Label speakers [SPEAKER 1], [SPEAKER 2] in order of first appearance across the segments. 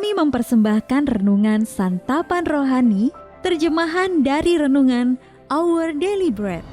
[SPEAKER 1] Kami mempersembahkan renungan Santapan Rohani, terjemahan dari renungan Our Daily Bread.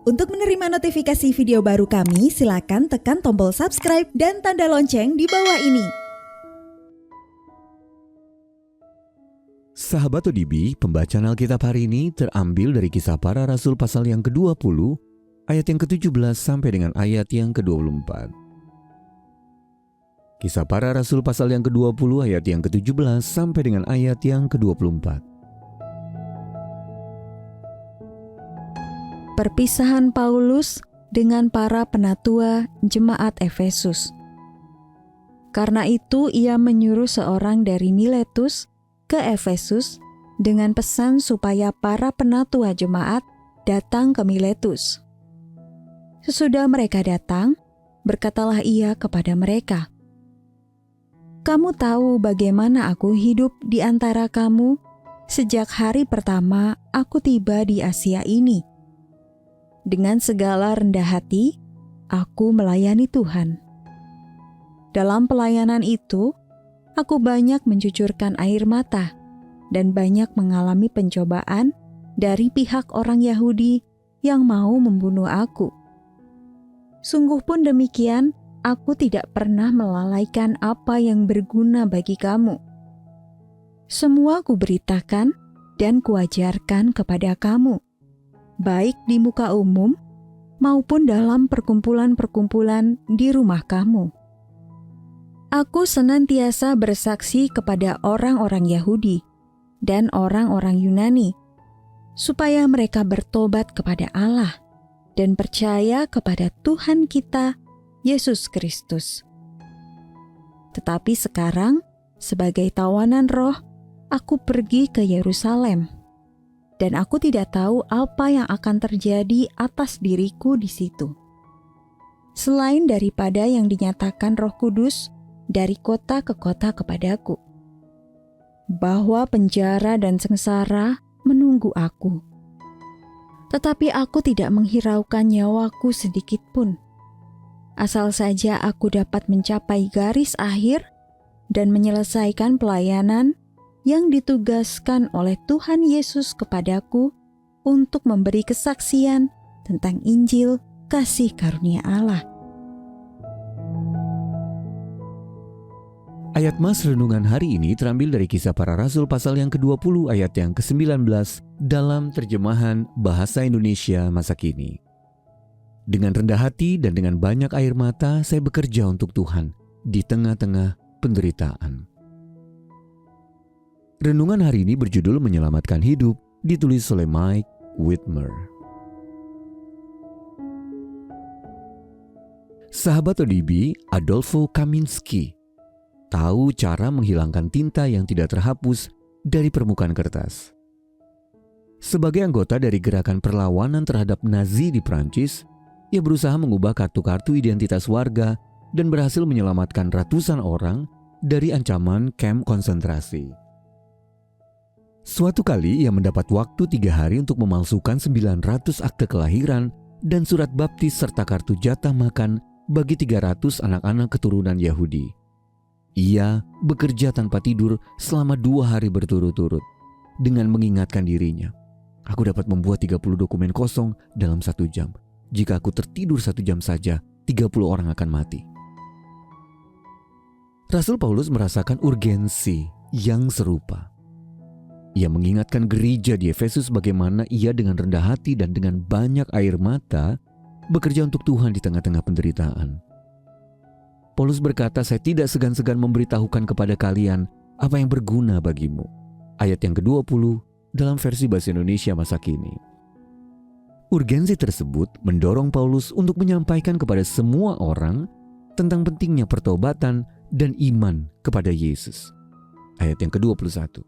[SPEAKER 2] Untuk menerima notifikasi video baru kami, silakan tekan tombol subscribe dan tanda lonceng di bawah ini.
[SPEAKER 3] Sahabat ODB, pembacaan Alkitab hari ini terambil dari Kisah Para Rasul pasal yang ke-20, ayat yang ke-17 sampai dengan ayat yang ke-24. Kisah Para Rasul pasal yang ke-20, ayat yang ke-17 sampai dengan ayat yang ke-24.
[SPEAKER 1] Perpisahan Paulus dengan para penatua jemaat Efesus. Karena itu ia menyuruh seorang dari Miletus ke Efesus dengan pesan supaya para penatua jemaat datang ke Miletus. Sesudah mereka datang, berkatalah ia kepada mereka, "Kamu tahu bagaimana aku hidup di antara kamu sejak hari pertama aku tiba di Asia ini. Dengan segala rendah hati, aku melayani Tuhan. Dalam pelayanan itu, aku banyak mencucurkan air mata dan banyak mengalami pencobaan dari pihak orang Yahudi yang mau membunuh aku. Sungguh pun demikian, aku tidak pernah melalaikan apa yang berguna bagi kamu. Semua kuberitakan dan kuajarkan kepada kamu, baik di muka umum maupun dalam perkumpulan-perkumpulan di rumah kamu. Aku senantiasa bersaksi kepada orang-orang Yahudi dan orang-orang Yunani, supaya mereka bertobat kepada Allah dan percaya kepada Tuhan kita, Yesus Kristus. Tetapi sekarang, sebagai tawanan roh, aku pergi ke Yerusalem, dan aku tidak tahu apa yang akan terjadi atas diriku di situ, selain daripada yang dinyatakan Roh Kudus dari kota ke kota kepadaku, bahwa penjara dan sengsara menunggu aku. Tetapi aku tidak menghiraukan nyawaku sedikit pun, asal saja aku dapat mencapai garis akhir dan menyelesaikan pelayanan yang ditugaskan oleh Tuhan Yesus kepadaku untuk memberi kesaksian tentang Injil kasih karunia Allah."
[SPEAKER 3] Ayat Mas renungan hari ini terambil dari Kisah Para Rasul pasal yang ke-20 ayat yang ke-19 dalam terjemahan Bahasa Indonesia masa kini. Dengan rendah hati dan dengan banyak air mata saya bekerja untuk Tuhan di tengah-tengah penderitaan. Renungan hari ini berjudul Menyelamatkan Hidup, ditulis oleh Mike Whitmer. Sahabat ODB, Adolfo Kaminski tahu cara menghilangkan tinta yang tidak terhapus dari permukaan kertas. Sebagai anggota dari gerakan perlawanan terhadap Nazi di Prancis, ia berusaha mengubah kartu-kartu identitas warga dan berhasil menyelamatkan ratusan orang dari ancaman kamp konsentrasi. Suatu kali ia mendapat waktu 3 hari untuk memalsukan 900 akte kelahiran dan surat baptis serta kartu jatah makan bagi 300 anak-anak keturunan Yahudi. Ia bekerja tanpa tidur selama 2 hari berturut-turut dengan mengingatkan dirinya, "Aku dapat membuat 30 dokumen kosong dalam 1 jam. Jika aku tertidur 1 jam saja, 30 orang akan mati." Rasul Paulus merasakan urgensi yang serupa. Ia mengingatkan gereja di Efesus bagaimana ia dengan rendah hati dan dengan banyak air mata bekerja untuk Tuhan di tengah-tengah penderitaan. Paulus berkata, "Saya tidak segan-segan memberitahukan kepada kalian apa yang berguna bagimu." Ayat yang ke-20 dalam versi Bahasa Indonesia masa kini. Urgensi tersebut mendorong Paulus untuk menyampaikan kepada semua orang tentang pentingnya pertobatan dan iman kepada Yesus. Ayat yang ke-21.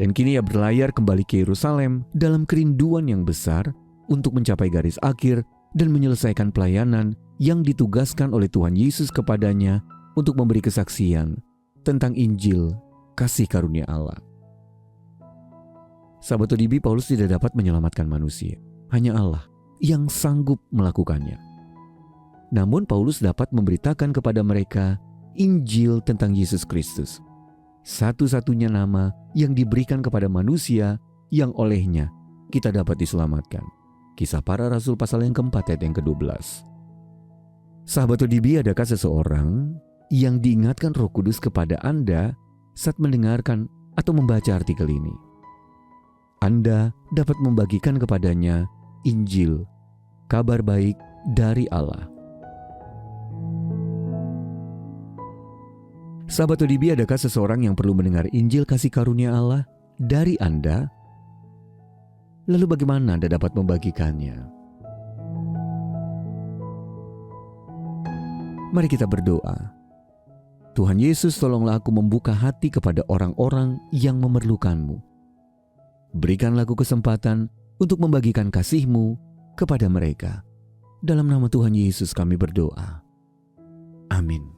[SPEAKER 3] Dan kini ia berlayar kembali ke Yerusalem dalam kerinduan yang besar untuk mencapai garis akhir dan menyelesaikan pelayanan yang ditugaskan oleh Tuhan Yesus kepadanya untuk memberi kesaksian tentang Injil kasih karunia Allah. Sahabat ODB, Paulus tidak dapat menyelamatkan manusia. Hanya Allah yang sanggup melakukannya. Namun Paulus dapat memberitakan kepada mereka Injil tentang Yesus Kristus, satu-satunya nama yang diberikan kepada manusia yang olehnya kita dapat diselamatkan. Kisah Para Rasul pasal yang keempat ayat yang ke-12. Sahabat ODB, adakah seseorang yang diingatkan Roh Kudus kepada Anda saat mendengarkan atau membaca artikel ini? Anda dapat membagikan kepadanya Injil, kabar baik dari Allah. Sahabat ODB, adakah seseorang yang perlu mendengar Injil kasih karunia Allah dari Anda? Lalu bagaimana Anda dapat membagikannya? Mari kita berdoa. Tuhan Yesus, tolonglah aku membuka hati kepada orang-orang yang memerlukan-Mu. Berikanlah aku kesempatan untuk membagikan kasih-Mu kepada mereka. Dalam nama Tuhan Yesus kami berdoa. Amin.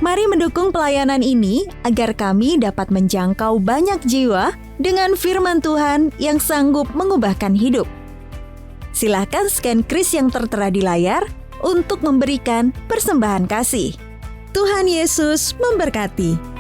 [SPEAKER 1] Mari mendukung pelayanan ini agar kami dapat menjangkau banyak jiwa dengan firman Tuhan yang sanggup mengubahkan hidup. Silakan scan kris yang tertera di layar untuk memberikan persembahan kasih.
[SPEAKER 2] Tuhan Yesus memberkati.